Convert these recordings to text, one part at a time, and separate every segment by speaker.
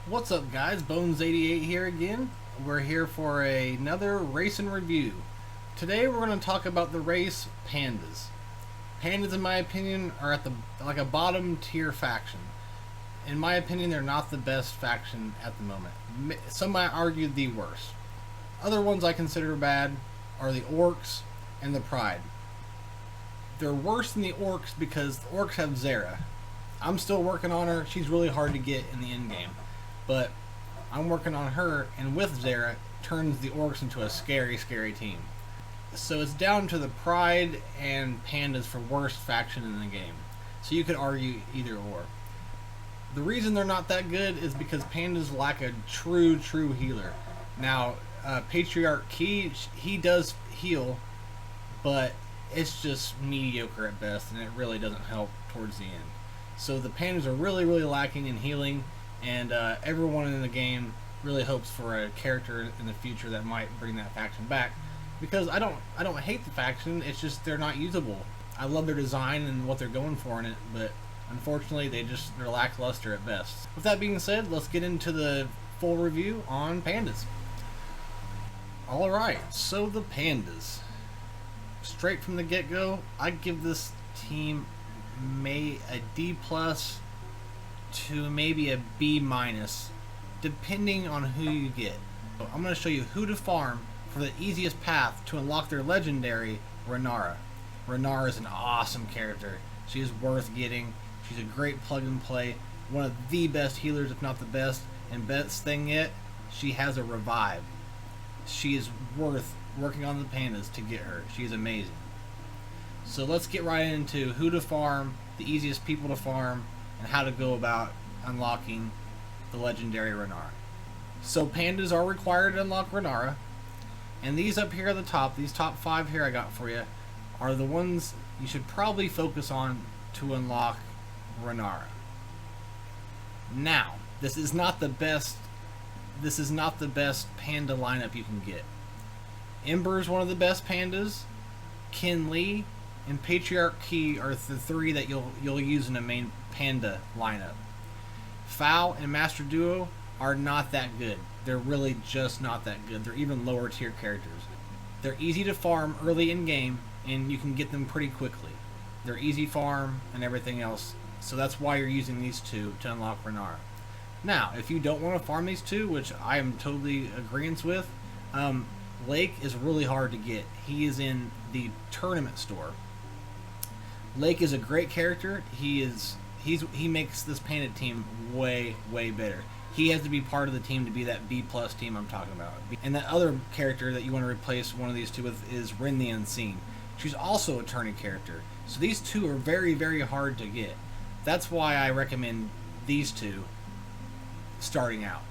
Speaker 1: What's up, guys? Bones88 here again. We're here for another race and review. Today we're going to talk about the race Pandas. Pandas, in my opinion, are at the a bottom tier faction. In my opinion, they're not the best faction at the moment. Some might argue the worst. Other ones I consider bad are the Orcs and the Pride. They're worse than the Orcs because the Orcs have Zera. I'm still working on her. She's really hard to get in the end game. But I'm working on her, and with Zera, turns the Orcs into a scary, scary team. So it's down to the Pride and Pandas for worst faction in the game. So you could argue either or. The reason they're not that good is because Pandas lack a true healer. Now, Patriarch Key, he does heal, but it's just mediocre at best, and it really doesn't help towards the end. So the Pandas are really lacking in healing, and everyone in the game really hopes for a character in the future that might bring that faction back. Because I don't hate the faction, it's just they're not usable. I love their design and what they're going for in it, but unfortunately they're lackluster at best. With that being said, let's get into the full review on Pandas. Alright, so the Pandas. Straight from the get-go, I give this team a D plus to maybe a B minus, depending on who you get. So I'm going to show you who to farm for the easiest path to unlock their legendary Renara. Renara is an awesome character. She is worth getting. She's a great plug and play, one of the best healers, if not the best, and best thing yet, she has a revive. She is worth working on the Pandas to get her. She's amazing. So let's get right into who to farm, the easiest people to farm, and how to go about unlocking the legendary Renara. So Pandas are required to unlock Renara, and these up here at the top, these top 5 here I got for you, are the ones you should probably focus on to unlock Renara. Now, this is not the best panda lineup you can get. Ember is one of the best pandas. Kin Lee and Patriarch Key are the 3 that you'll use in a main panda lineup. Fowl and Master Duo are not that good. They're really just not that good. They're even lower tier characters. They're easy to farm early in game, and you can get them pretty quickly. They're easy farm and everything else, so that's why you're using these 2 to unlock Renara. Now, if you don't want to farm these 2, which I am totally agreeant with, Lake is really hard to get. He is in the tournament store. Lake is a great character. He makes this panda team way better. He has to be part of the team to be that B plus team I'm talking about. And that other character that you want to replace one of these 2 with is Rin the Unseen. She's also a tourney character. So these 2 are very hard to get. That's why I recommend these 2 starting out.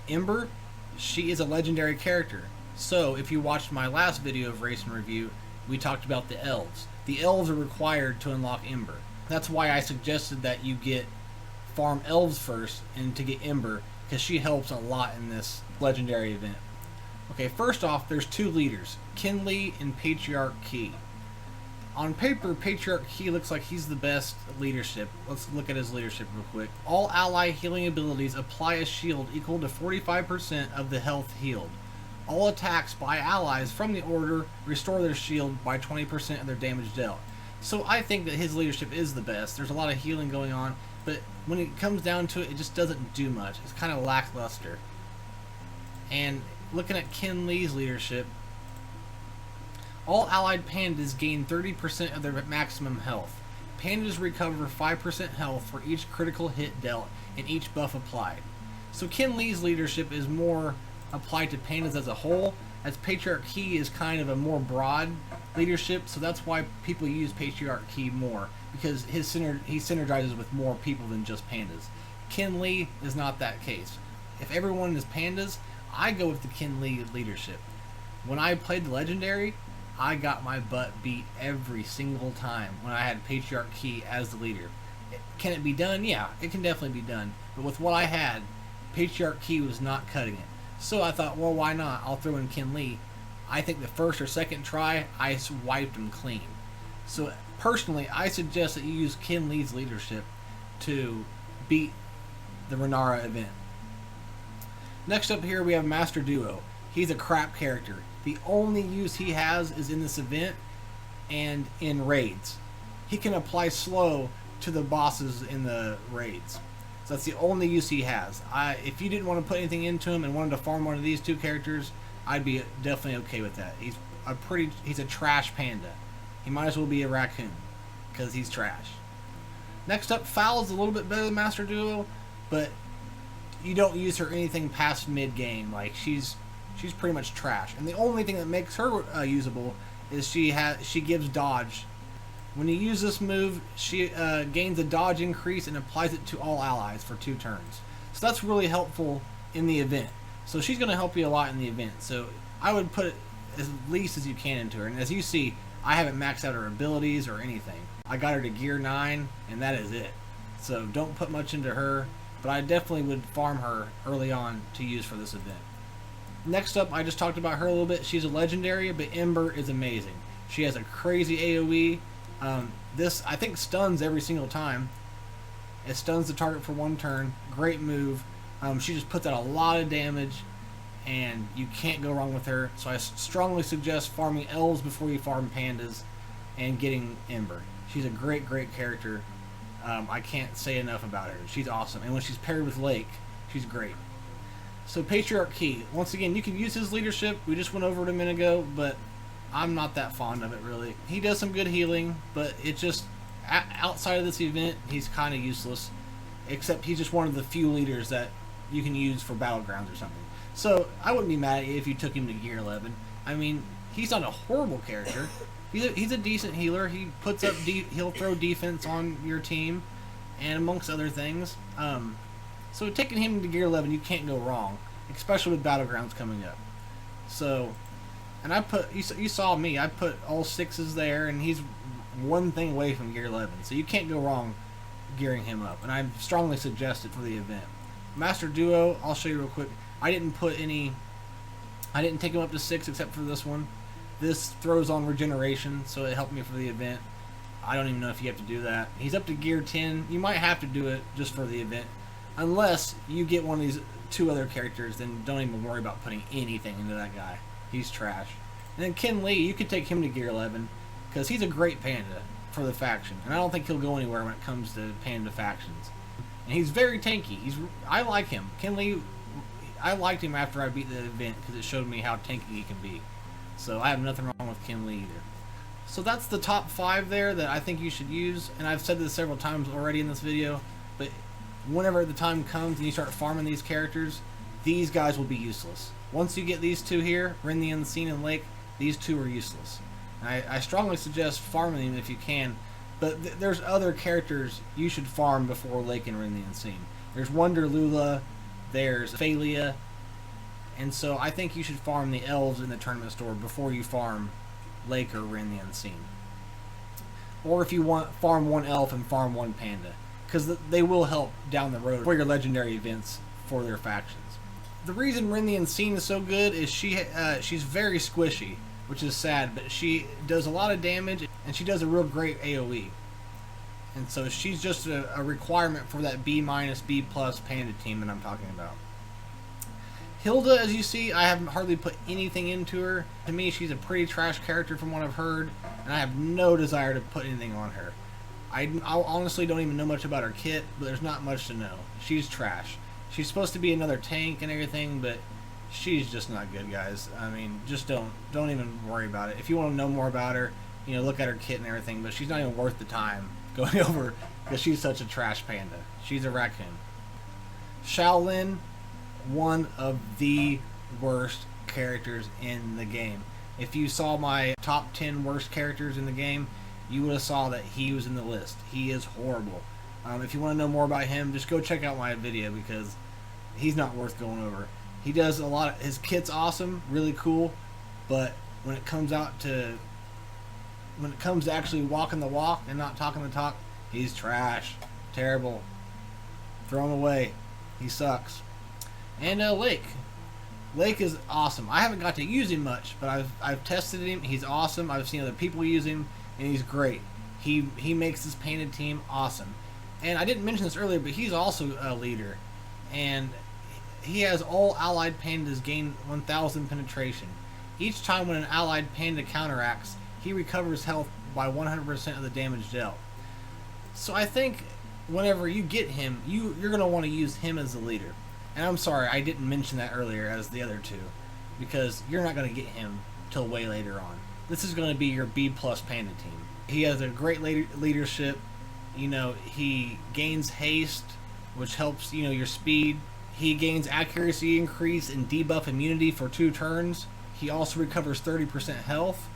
Speaker 1: Ember, she is a legendary character. So if you watched my last video of Race and Review, we talked about the elves. The elves are required to unlock Ember. That's why I suggested that you farm elves first and to get Ember, because she helps a lot in this legendary event. Okay, first off, there's 2 leaders, Kin Lee and Patriarch Key. On paper, Patriarch Key looks like he's the best leadership. Let's look at his leadership real quick. All ally healing abilities apply a shield equal to 45% of the health healed. All attacks by allies from the order restore their shield by 20% of their damage dealt. So I think that his leadership is the best. There's a lot of healing going on, but when it comes down to it, it just doesn't do much. It's kind of lackluster. And looking at Kin Lee's leadership, all allied pandas gain 30% of their maximum health. Pandas recover 5% health for each critical hit dealt and each buff applied. So Kin Lee's leadership is more applied to pandas as a whole, as Patriarch Key is kind of a more broad leadership, so that's why people use Patriarch Key more, because he synergizes with more people than just pandas. Kin Lee is not that case. If everyone is pandas, I go with the Kin Lee leadership. When I played the legendary, I got my butt beat every single time when I had Patriarch Key as the leader. Can it be done? Yeah, it can definitely be done. But with what I had, Patriarch Key was not cutting it. So I thought, well, why not? I'll throw in Kin Lee. I think the first or second try, I wiped him clean. So personally, I suggest that you use Kin Lee's leadership to beat the Renara event. Next up here we have Master Duo. He's a crap character. The only use he has is in this event and in raids. He can apply slow to the bosses in the raids. So that's the only use he has. If you didn't want to put anything into him and wanted to farm one of these two characters, I'd be definitely okay with that. He's a trash panda. He might as well be a raccoon because he's trash. Next up, Fowl's a little bit better than Master Duo, but you don't use her anything past mid game. Like she's pretty much trash. And the only thing that makes her usable is she gives dodge. When you use this move, she gains a dodge increase and applies it to all allies for 2 turns. So that's really helpful in the event. So she's going to help you a lot in the event. So I would put it as least as you can into her. And as you see, I haven't maxed out her abilities or anything. I got her to gear 9, and that is it. So don't put much into her, but I definitely would farm her early on to use for this event. Next up, I just talked about her a little bit. She's a legendary, but Ember is amazing. She has a crazy AoE. This, I think, stuns every single time. It stuns the target for 1 turn. Great move. She just puts out a lot of damage, and you can't go wrong with her. So I strongly suggest farming elves before you farm pandas and getting Ember. She's a great, great character. I can't say enough about her. She's awesome. And when she's paired with Lake, she's great. So Patriarch Key. Once again, you can use his leadership. We just went over it a minute ago, but I'm not that fond of it, really. He does some good healing, but it just... outside of this event, he's kind of useless. Except he's just one of the few leaders that you can use for battlegrounds or something. So I wouldn't be mad at you if you took him to gear 11. I mean, he's not a horrible character. He's a decent healer. He puts up he'll throw defense on your team, and amongst other things. So taking him to gear 11, you can't go wrong, especially with battlegrounds coming up. So, and I put you saw me. I put all 6s there, and he's 1 thing away from gear 11. So you can't go wrong gearing him up, and I strongly suggest it for the event. Master Duo, I'll show you real quick. I didn't take him up to 6 except for this one. This throws on regeneration, so it helped me for the event. I don't even know if you have to do that. He's up to gear 10. You might have to do it just for the event. Unless you get one of these 2 other characters, then don't even worry about putting anything into that guy. He's trash. And then Ken Lee, you could take him to gear 11, because he's a great panda for the faction. And I don't think he'll go anywhere when it comes to panda factions. And he's very tanky. I like him. Ken Lee, I liked him after I beat the event because it showed me how tanky he can be. So I have nothing wrong with Ken Lee either. So that's the top 5 there that I think you should use. And I've said this several times already in this video, but whenever the time comes and you start farming these characters, these guys will be useless. Once you get these 2 here, Rin the Unseen and Lake, these 2 are useless. And I strongly suggest farming them if you can, but there's other characters you should farm before Lake and Rin the Unseen. There's Wonder Lula, there's Phalia, and so I think you should farm the elves in the tournament store before you farm Lake or Rin the Unseen. Or if you want, farm 1 elf and farm 1 panda, because they will help down the road for your legendary events for their factions. The reason Rin the Unseen is so good is she's very squishy, which is sad, but she does a lot of damage and she does a real great AoE. And so she's just a requirement for that B-, B+ panda team that I'm talking about. Hilda, as you see, I haven't hardly put anything into her. To me, she's a pretty trash character from what I've heard, and I have no desire to put anything on her. I honestly don't even know much about her kit, but there's not much to know. She's trash. She's supposed to be another tank and everything, but she's just not good, guys. I mean, just don't even worry about it. If you want to know more about her, you know, look at her kit and everything, but she's not even worth the time going over because she's such a trash panda. She's a raccoon. Shaolin, one of the worst characters in the game. If you saw my top 10 worst characters in the game, you would have saw that he was in the list. He is horrible. If you want to know more about him, just go check out my video because he's not worth going over. He does a lot of, his kit's awesome, really cool, but when it comes to actually walking the walk and not talking the talk, he's trash. Terrible. Throw him away. He sucks. And Lake. Lake is awesome. I haven't got to use him much, but I've tested him. He's awesome. I've seen other people use him, and he's great. He makes this painted team awesome. And I didn't mention this earlier, but he's also a leader. and he has all allied pandas gain 1000 penetration. Each time when an allied panda counteracts, he recovers health by 100% of the damage dealt. So I think whenever you get him, you're going to want to use him as the leader. And I'm sorry I didn't mention that earlier as the other two, because you're not going to get him till way later on. This is going to be your B+ panda team. He has a great leadership. You know, he gains haste, which helps, you know, your speed. He gains accuracy increase and debuff immunity for 2 turns. He also recovers 30% health.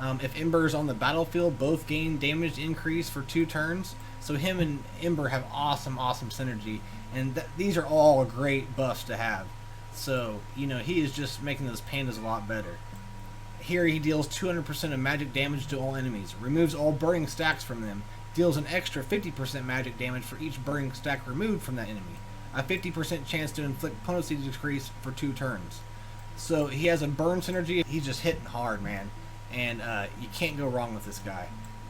Speaker 1: If Ember is on the battlefield, both gain damage increase for 2 turns. So him and Ember have awesome synergy, and these are all great buffs to have. So, you know, he is just making those pandas a lot better. Here he deals 200% of magic damage to all enemies, removes all burning stacks from them, deals an extra 50% magic damage for each burning stack removed from that enemy, a 50% chance to inflict potency decrease for 2 turns. So he has a burn synergy. He's just hitting hard, man, and you can't go wrong with this guy.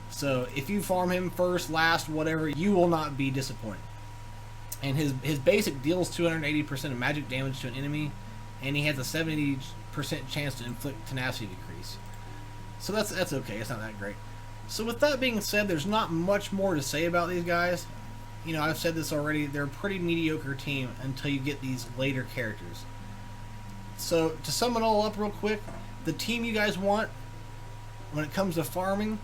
Speaker 1: So if you farm him first, last, whatever, you will not be disappointed. And his basic deals 280% of magic damage to an enemy, and he has a 70% chance to inflict tenacity decrease. So that's okay. It's not that great. So with that being said, there's not much more to say about these guys. You know, I've said this already. They're a pretty mediocre team until you get these later characters. So to sum it all up real quick, the team you guys want when it comes to farming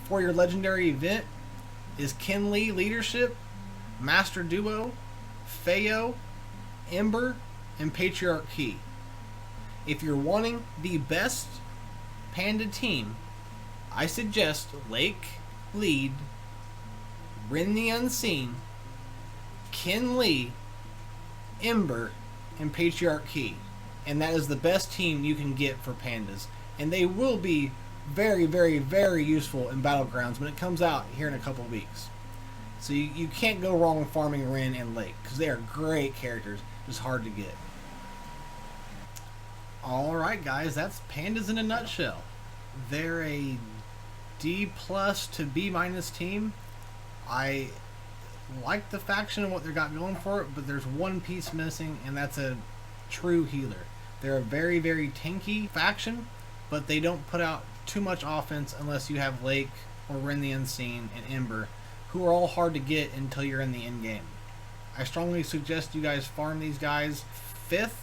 Speaker 1: for your legendary event is Kinley Leadership, Master Duo, Feo, Ember, and Patriarch Key. If you're wanting the best panda team, I suggest Lake, Lead, Rin the Unseen, Kinley, Ember, and Patriarch Key. And that is the best team you can get for pandas. And they will be very, very, very useful in Battlegrounds when it comes out here in a couple weeks. So you can't go wrong farming Rin and Lake, because they are great characters, just hard to get. Alright guys, that's pandas in a nutshell. They're a D+ to B- team. I like the faction and what they got going for it, but there's one piece missing, and that's a true healer. They're a very, very tanky faction, but they don't put out too much offense unless you have Lake or Rin the Unseen and Ember, who are all hard to get until you're in the end game. I strongly suggest you guys farm these guys 5th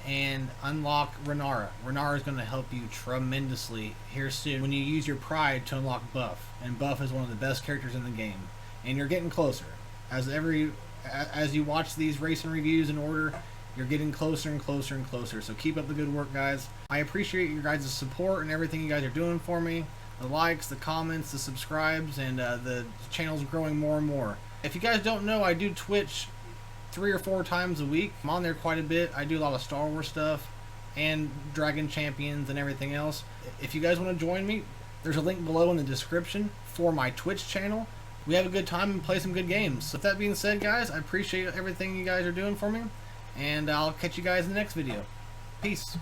Speaker 1: and unlock Renara. Renara is going to help you tremendously here soon when you use your pride to unlock Buff, and Buff is one of the best characters in the game, and you're getting closer. As you watch these racing reviews in order, you're getting closer and closer and closer. So keep up the good work, guys. I appreciate your guys' support and everything you guys are doing for me. The likes, the comments, the subscribes, and the channel's growing more and more. If you guys don't know, I do Twitch 3 or 4 times a week. I'm on there quite a bit. I do a lot of Star Wars stuff and Dragon Champions and everything else. If you guys want to join me, there's a link below in the description for my Twitch channel. We have a good time and play some good games. So with that being said, guys, I appreciate everything you guys are doing for me, and I'll catch you guys in the next video. Peace.